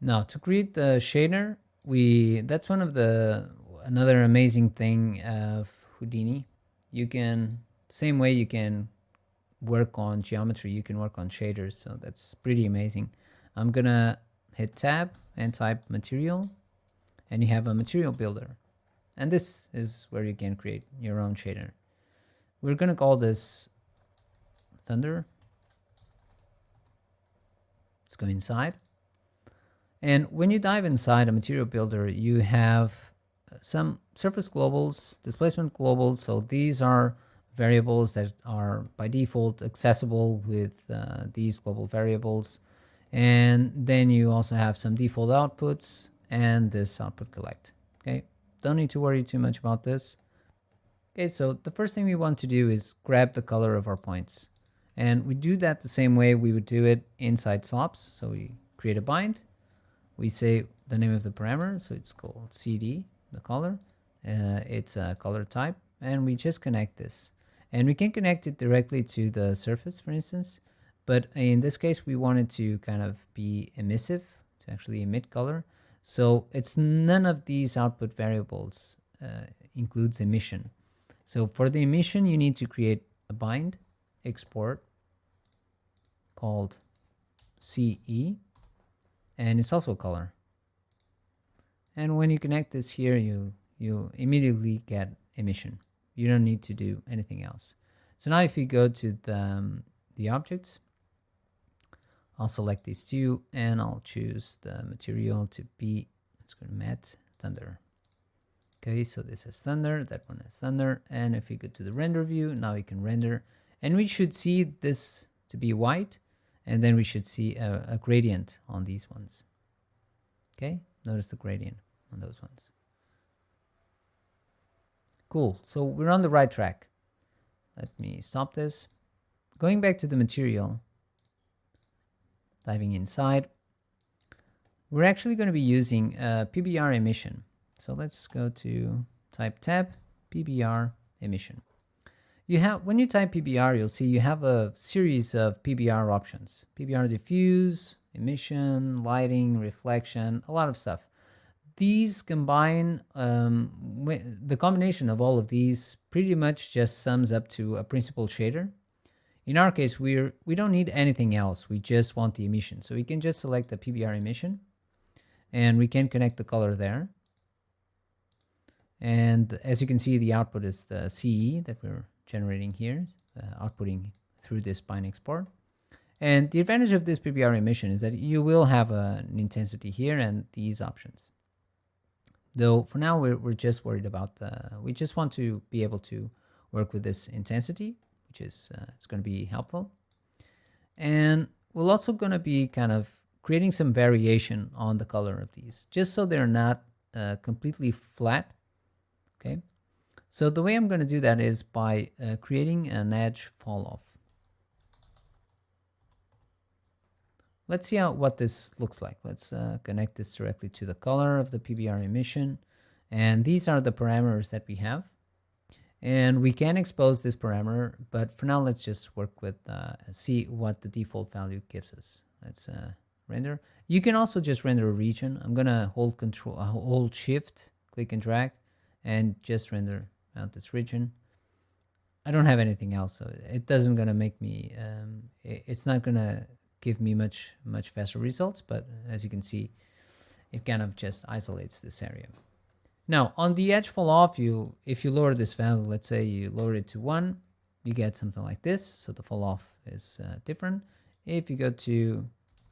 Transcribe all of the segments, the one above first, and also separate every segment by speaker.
Speaker 1: Now to create the shader, that's one of another amazing thing of Houdini. You can, same way you can work on geometry, you can work on shaders, so that's pretty amazing. I'm gonna hit tab and type material, and you have a material builder, and this is where you can create your own shader. We're gonna call this thunder. Let's go inside, and when you dive inside a material builder, you have some surface globals, displacement globals. So these are variables that are by default accessible with these global variables. And then you also have some default outputs and this output collect. Okay, don't need to worry too much about this. Okay, so the first thing we want to do is grab the color of our points. And we do that the same way we would do it inside slops. So we create a bind. We say the name of the parameter, so it's called CD, the color. It's a color type, and we just connect this. And we can connect it directly to the surface, for instance. But in this case, we want it to kind of be emissive, to actually emit color. So it's none of these output variables includes emission. So for the emission, you need to create a bind export called CE, and it's also a color. And when you connect this here, you immediately get emission. You don't need to do anything else. So now if you go to the objects, I'll select these two and I'll choose the material to be, let's go to matte thunder. Okay, so this is thunder, that one is thunder. And if you go to the render view, now we can render, and we should see this to be white, and then we should see a gradient on these ones. Okay, notice the gradient on those ones. Cool, so we're on the right track. Let me stop this. Going back to the material, diving inside, we're actually going to be using PBR emission. So let's go to type tab, PBR emission. You have, when you type PBR, you'll see you have a series of PBR options. PBR diffuse, emission, lighting, reflection, a lot of stuff. These combine, the combination of all of these pretty much just sums up to a principal shader. In our case, we don't need anything else. We just want the emission. So we can just select the PBR emission, and we can connect the color there. And as you can see, the output is the CE that we're generating here, outputting through this bind export. And the advantage of this PBR emission is that you will have an intensity here and these options. Though for now, we're just worried about we just want to be able to work with this intensity, which is it's going to be helpful. And we're also going to be kind of creating some variation on the color of these, just so they're not completely flat. Okay, so the way I'm going to do that is by creating an edge fall off. Let's see what this looks like. Let's connect this directly to the color of the PBR emission. And these are the parameters that we have. And we can expose this parameter, but for now, let's just work with, see what the default value gives us. Let's render. You can also just render a region. I'm gonna hold Shift, click and drag, and just render out this region. I don't have anything else, so it doesn't gonna make me, it's not gonna give me much faster results, but as you can see, it kind of just isolates this area. Now on the edge fall off, if you lower this value, let's say you lower it to 1, you get something like this. So the fall off is different. If you go to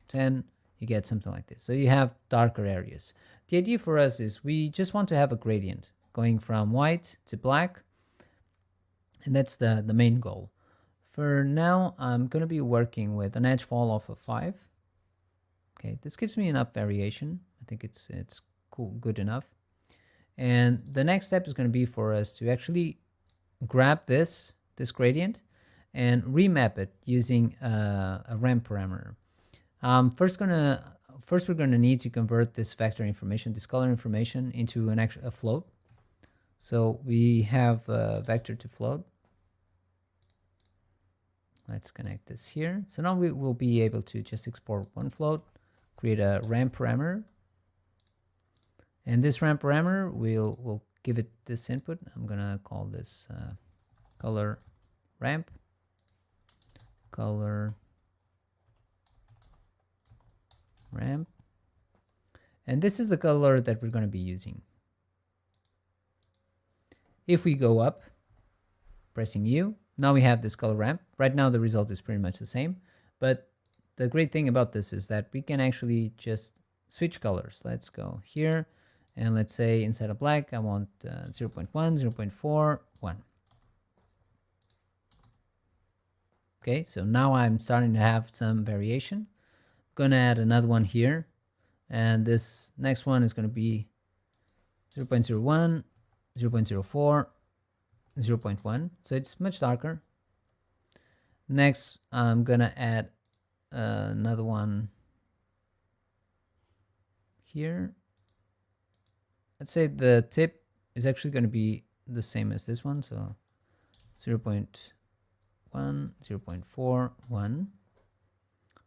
Speaker 1: 10, you get something like this. So you have darker areas. The idea for us is we just want to have a gradient going from white to black, and that's the main goal. For now, I'm going to be working with an edge fall off of 5. Okay, this gives me enough variation. I think it's cool, good enough. And the next step is going to be for us to actually grab this gradient and remap it using a ramp parameter. First, we're going to need to convert this vector information, this color information, into a float. So we have a vector to float. Let's connect this here. So now we will be able to just export one float, create a ramp parameter. And this ramp parameter, we'll give it this input. I'm gonna call this color ramp, color ramp. And this is the color that we're going to be using. If we go up, pressing U, now we have this color ramp. Right now the result is pretty much the same, but the great thing about this is that we can actually just switch colors. Let's go here, and let's say instead of black, I want 0.1, 0.4, 1. Okay, so now I'm starting to have some variation. I'm going to add another one here. And this next one is going to be 0.01, 0.04, 0.1. So it's much darker. Next, I'm going to add another one here. Let's say the tip is actually going to be the same as this one. So 0.1, 0.4, 1.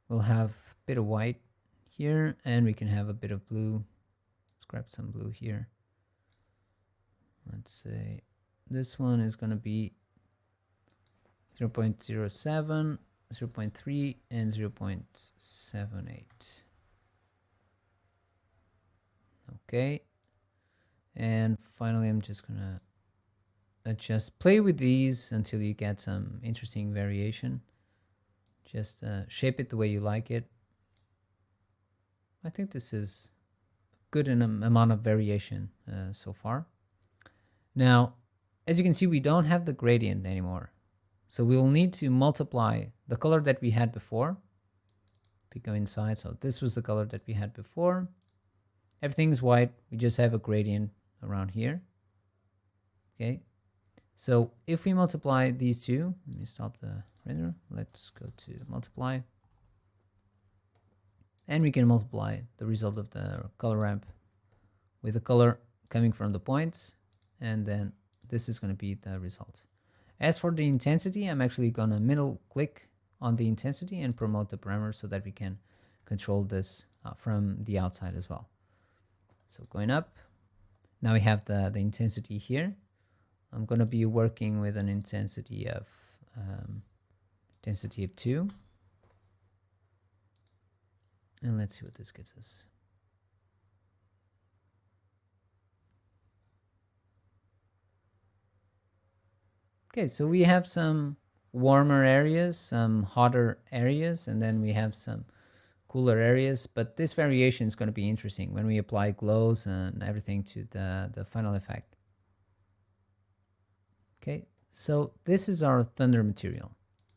Speaker 1: We'll have a bit of white here, and we can have a bit of blue. Let's grab some blue here. Let's say this one is going to be 0.07, 0.3, and 0.78. Okay. And finally, I'm just going to play with these until you get some interesting variation. Just shape it the way you like it. I think this is good in amount of variation so far. Now, as you can see, we don't have the gradient anymore. So we'll need to multiply the color that we had before. If we go inside, so this was the color that we had before. Everything's white. We just have a gradient around here. Okay. So if we multiply these two, let me stop the render. Let's go to multiply. And we can multiply the result of the color ramp with the color coming from the points. And then this is going to be the result. As for the intensity, I'm actually going to middle click on the intensity and promote the parameter so that we can control this from the outside as well. So going up, now we have the intensity here. I'm going to be working with an intensity of 2. And let's see what this gives us. Okay, so we have some warmer areas, some hotter areas, and then we have some cooler areas. But this variation is going to be interesting when we apply glows and everything to the final effect. Okay, so this is our thunder material.